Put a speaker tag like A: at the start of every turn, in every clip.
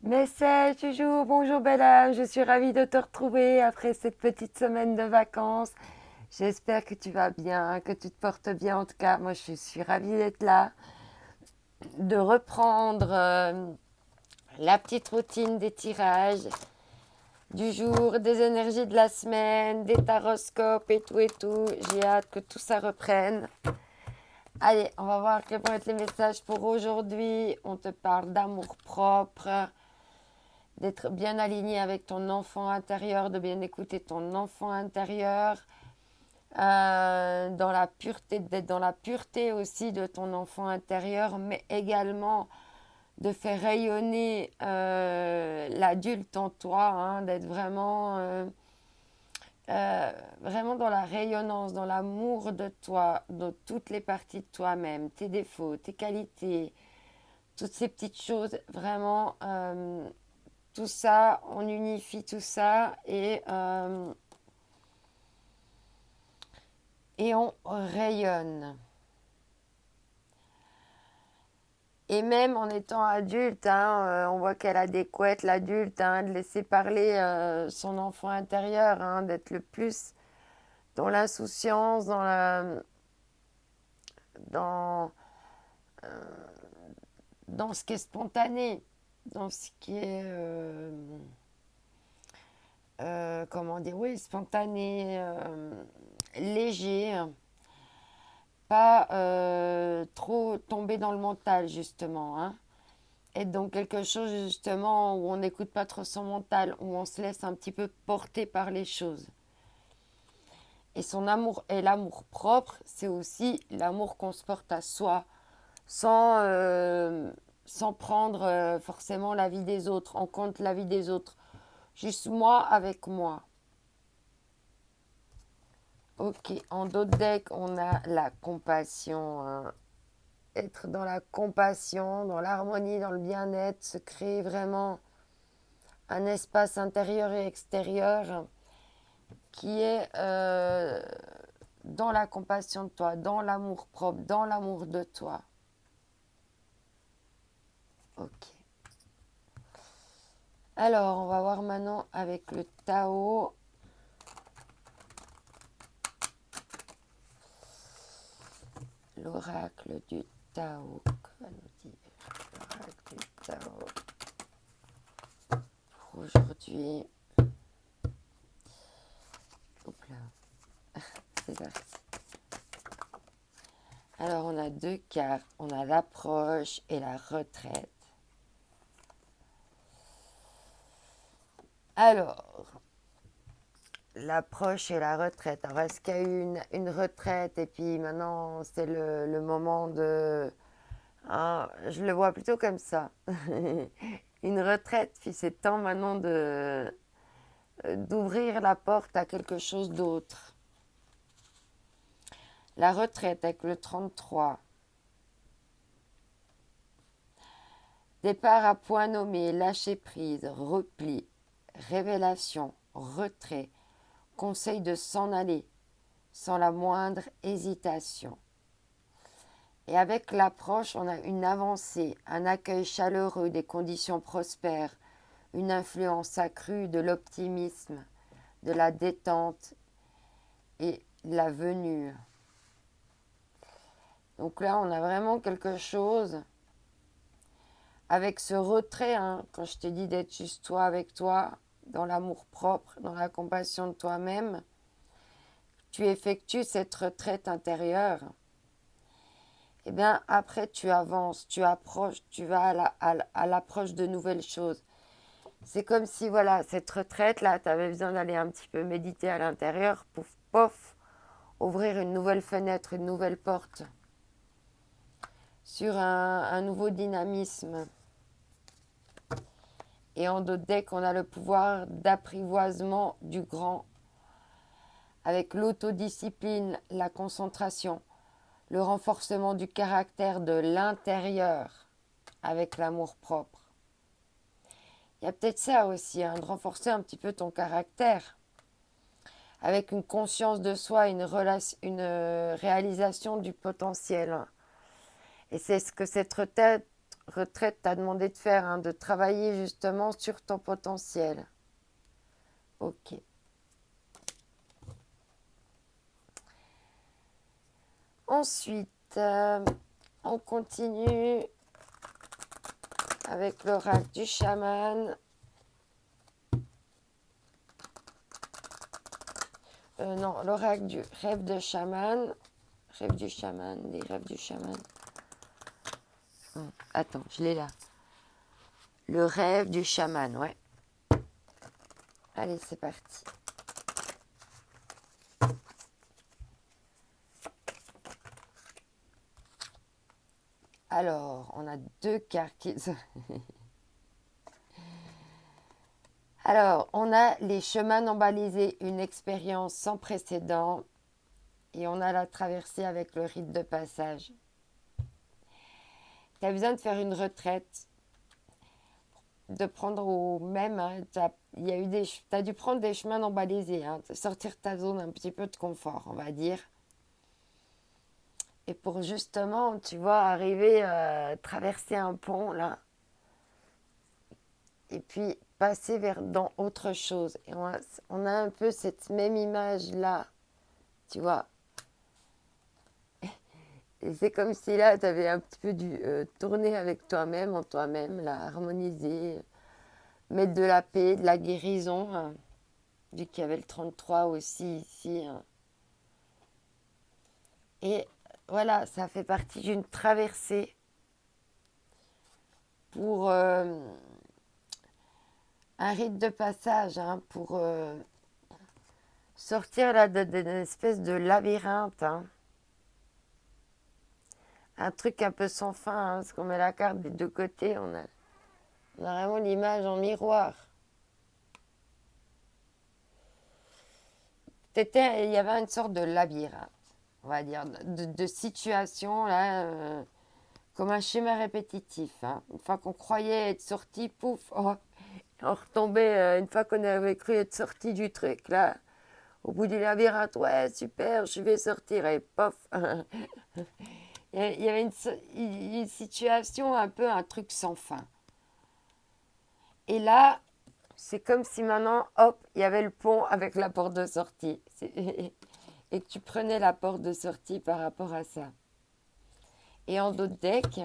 A: Message du jour, bonjour belle âme, je suis ravie de te retrouver après cette petite semaine de vacances. J'espère que tu vas bien, que tu te portes bien. En tout cas, moi je suis ravie d'être là, de reprendre la petite routine des tirages du jour, des énergies de la semaine, des taroscopes et tout et tout. J'ai hâte que tout ça reprenne. Allez, on va voir quels vont être les messages pour aujourd'hui. On te parle d'amour propre, d'être bien aligné avec ton enfant intérieur, de bien écouter ton enfant intérieur, dans la pureté, d'être dans la pureté aussi de ton enfant intérieur, mais également de faire rayonner l'adulte en toi, hein, d'être vraiment dans la rayonnance, dans l'amour de toi, de toutes les parties de toi-même, tes défauts, tes qualités, toutes ces petites choses, vraiment, tout ça, on unifie tout ça et on rayonne. Et même en étant adulte, hein, on voit qu'elle a des couettes, l'adulte, hein, de laisser parler son enfant intérieur, hein, d'être le plus dans l'insouciance, dans, dans ce qui est spontané, dans ce qui est, comment dire, oui, spontané, léger, pas trop tomber dans le mental, justement, hein. Être dans quelque chose, justement, où on n'écoute pas trop son mental, où on se laisse un petit peu porter par les choses. Et son amour et l'amour propre, c'est aussi l'amour qu'on se porte à soi, sans, sans prendre forcément la vie des autres, en compte la vie des autres. Juste moi avec moi. Ok, en d'autres decks, on a la compassion, hein. Être dans la compassion, dans l'harmonie, dans le bien-être, se créer vraiment un espace intérieur et extérieur qui est dans la compassion de toi, dans l'amour propre, dans l'amour de toi. Ok. Alors, on va voir maintenant avec le Tao. L'oracle du Tao. Que va nous dire l'oracle du Tao pour aujourd'hui? Hop là, c'est parti. Alors, on a deux cartes. On a l'approche et la retraite. Alors, l'approche et la retraite. Alors, est-ce qu'il y a eu une retraite et puis maintenant c'est le moment de... hein, je le vois plutôt comme ça. Une retraite, puis c'est temps maintenant d'ouvrir la porte à quelque chose d'autre. La retraite avec le 33. Départ à point nommé, lâcher prise, repli, révélation, retrait, conseil de s'en aller, sans la moindre hésitation. Et avec l'approche, on a une avancée, un accueil chaleureux, des conditions prospères, une influence accrue de l'optimisme, de la détente et la venue. Donc là, on a vraiment quelque chose avec ce retrait, hein, quand je te dis d'être juste toi avec toi, dans l'amour propre, dans la compassion de toi-même, tu effectues cette retraite intérieure. Et bien après, tu avances, tu approches, tu vas à l'approche de nouvelles choses. C'est comme si, voilà, cette retraite-là, tu avais besoin d'aller un petit peu méditer à l'intérieur, pouf, pof, ouvrir une nouvelle fenêtre, une nouvelle porte sur un nouveau dynamisme. Et en d'autres decks, on a le pouvoir d'apprivoisement du grand, avec l'autodiscipline, la concentration, le renforcement du caractère de l'intérieur, avec l'amour propre. Il y a peut-être ça aussi, hein, de renforcer un petit peu ton caractère, avec une conscience de soi, une réalisation du potentiel. Et c'est ce que cette retraite retraite t'a demandé de faire, hein, de travailler justement sur ton potentiel. Ok. Ensuite, on continue avec l'oracle du chaman. Non, l'oracle du rêve de chaman. Rêve du chaman, des rêves du chaman. Attends, je l'ai là. Le rêve du chaman, ouais. Allez, c'est parti. Alors, on a deux cartes qui... Alors, on a les chemins non balisés, une expérience sans précédent. Et on a la traversée avec le rite de passage. Tu as besoin de faire une retraite, de prendre au même... Hein, t'as dû prendre des chemins non balisés, hein, de sortir ta zone un petit peu de confort, on va dire. Et pour justement, tu vois, arriver à traverser un pont, là, et puis passer dans autre chose. Et on a un peu cette même image-là, tu vois. Et c'est comme si là, tu avais un petit peu dû tourner avec toi-même, en toi-même, là, harmoniser, mettre de la paix, de la guérison, hein, vu qu'il y avait le 33 aussi ici. Hein. Et voilà, ça fait partie d'une traversée pour un rite de passage, hein, pour sortir là d'une espèce de labyrinthe. Hein. Un truc un peu sans fin, hein, parce qu'on met la carte des deux côtés, on a vraiment l'image en miroir. Il y avait une sorte de labyrinthe, on va dire, de situation, là, comme un schéma répétitif. Hein. Une fois qu'on croyait être sorti, pouf, oh, on retombait, une fois qu'on avait cru être sorti du truc, là, au bout du labyrinthe, ouais, super, je vais sortir, et pof. Il y avait une situation, un peu un truc sans fin. Et là, c'est comme si maintenant, hop, il y avait le pont avec la porte de sortie. Et que tu prenais la porte de sortie par rapport à ça. Et en d'autres decks,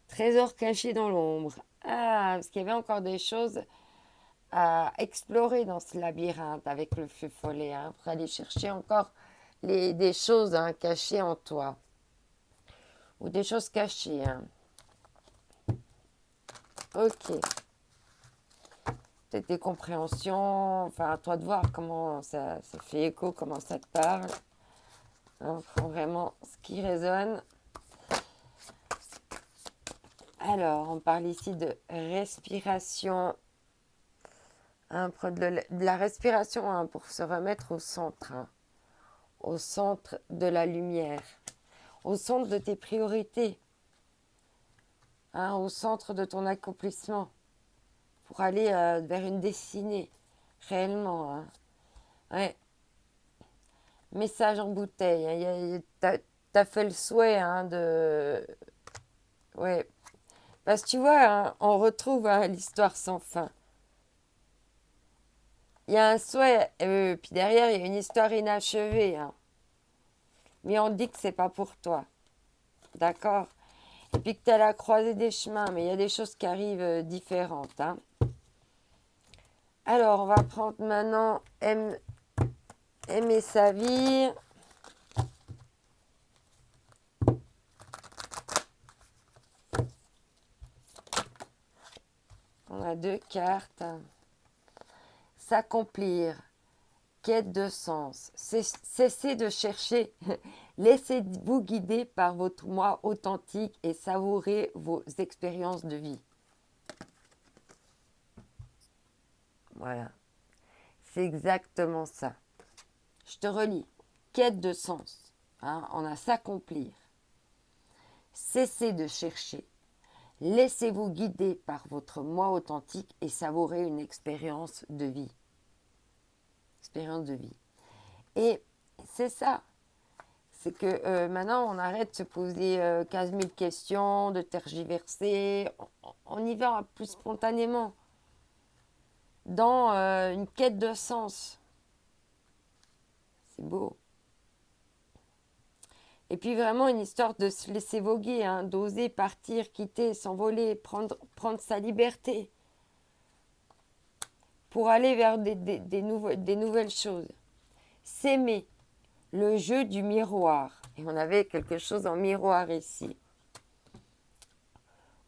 A: trésor caché dans l'ombre. Ah, parce qu'il y avait encore des choses à explorer dans ce labyrinthe avec le feu follet, hein, pour aller chercher encore des choses, hein, cachées en toi. Ou des choses cachées. Hein. Ok. Peut-être des compréhensions, enfin à toi de voir comment ça fait écho, comment ça te parle. Hein, prends vraiment ce qui résonne. Alors, on parle ici de respiration. Hein, de la respiration, hein, pour se remettre au centre. Hein, au centre de la lumière. Au centre de tes priorités. Hein, au centre de ton accomplissement. Pour aller vers une destinée. Réellement. Hein. Ouais. Message en bouteille. Hein, t'as fait le souhait, hein, de... Ouais. Parce que tu vois, hein, on retrouve, hein, l'histoire sans fin. Il y a un souhait, puis derrière, il y a une histoire inachevée. Hein. Mais on dit que c'est pas pour toi. D'accord? Et puis que tu as la croisée des chemins, mais il y a des choses qui arrivent différentes. Hein. Alors, on va prendre maintenant aimer sa vie. On a deux cartes. S'accomplir. Quête de sens. Cessez de chercher. Laissez-vous guider par votre moi authentique et savourez vos expériences de vie. Voilà. C'est exactement ça. Je te relis. Quête de sens. Hein, on a s'accomplir. Cessez de chercher. Laissez-vous guider par votre moi authentique et savourez une expérience de vie. Expérience de vie. Et c'est ça. C'est que maintenant, on arrête de se poser 15 000 questions, de tergiverser. On y va plus spontanément, dans une quête de sens. C'est beau. Et puis vraiment une histoire de se laisser voguer, hein, d'oser partir, quitter, s'envoler, prendre sa liberté pour aller vers des nouvelles choses. S'aimer, le jeu du miroir. Et on avait quelque chose en miroir ici.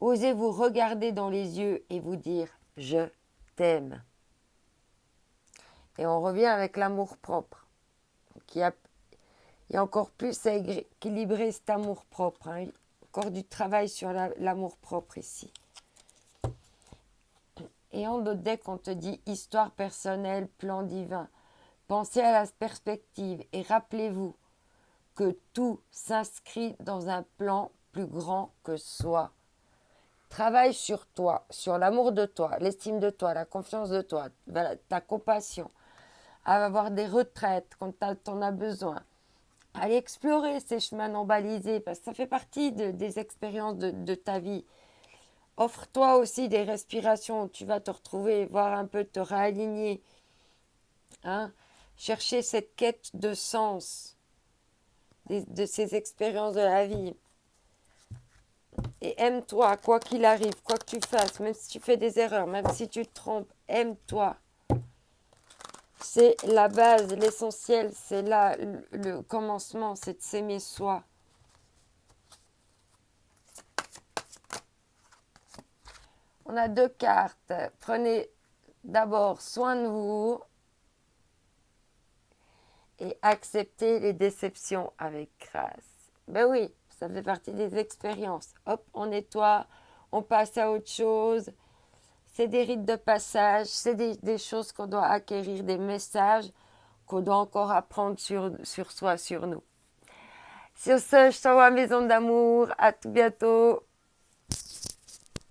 A: Osez vous regarder dans les yeux et vous dire « je t'aime ». Et on revient avec l'amour-propre, il y a encore plus à équilibrer cet amour-propre. Hein. Encore du travail sur l'amour-propre ici. Et en d'autres decks, on te dit histoire personnelle, plan divin. Pensez à la perspective et rappelez-vous que tout s'inscrit dans un plan plus grand que soi. Travaille sur toi, sur l'amour de toi, l'estime de toi, la confiance de toi, ta compassion, à avoir des retraites quand tu en as besoin. Aller explorer ces chemins non balisés, parce que ça fait partie des expériences de ta vie. Offre-toi aussi des respirations où tu vas te retrouver, voir un peu te réaligner. Hein? Chercher cette quête de sens de ces expériences de la vie. Et aime-toi, quoi qu'il arrive, quoi que tu fasses, même si tu fais des erreurs, même si tu te trompes, aime-toi. C'est la base, l'essentiel, c'est là le commencement, c'est de s'aimer soi. On a 2 cartes. Prenez d'abord soin de vous et acceptez les déceptions avec grâce. Ben oui, ça fait partie des expériences. Hop, on nettoie, on passe à autre chose. C'est des rites de passage, c'est des choses qu'on doit acquérir, des messages qu'on doit encore apprendre sur soi, sur nous. Sur ce, je t'envoie Maison d'amour. À tout bientôt.